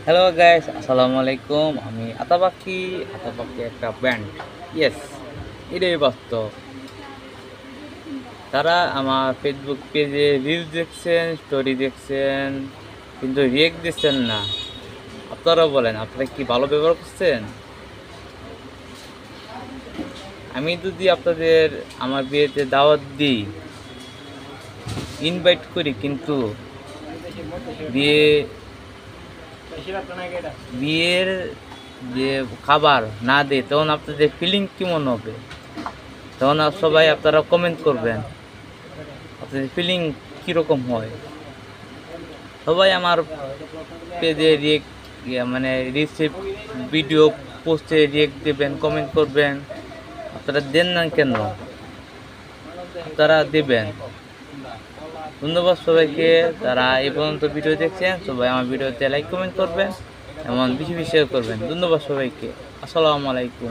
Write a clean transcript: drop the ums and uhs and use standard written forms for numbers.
Hello guys, আসসালামু আলাইকুম। আমি আতাবাকি। আতাবাকি একটা ব্যান্ড। ইয়েস, এটাই বাস্তব। তারা আমার ফেসবুক পেজে রিলস দেখছেন, স্টোরি দেখছেন, কিন্তু রিয়েক্ট দিচ্ছেন না। আপনারা বলেন, আপনারা কি ভালো ব্যবহার করছেন? আমি যদি আপনাদের আমার বিয়েতে দাওয়াত দিই, ইনভাইট করি, কিন্তু বিয়ে বিয়ের যে খাবার না দেয়, তখন আপনাদের ফিলিং কেমন হবে? তখন সবাই আপনারা কমেন্ট করবেন আপনাদের ফিলিং কীরকম হয়। সবাই আমার পেজে রিয়েক্ট মানে রিসিভ ভিডিও পোস্টে রিয়েক্ট দেবেন, কমেন্ট করবেন। আপনারা দেন না কেন? আপনারা দেবেন। ধন্যবাদ সবাইকে, তারা এই পর্যন্ত ভিডিও দেখছেন। সবাই আমার ভিডিওতে লাইক কমেন্ট করবেন, এমন বেশি বেশি করবেন। ধন্যবাদ সবাইকে। আসসালামু আলাইকুম।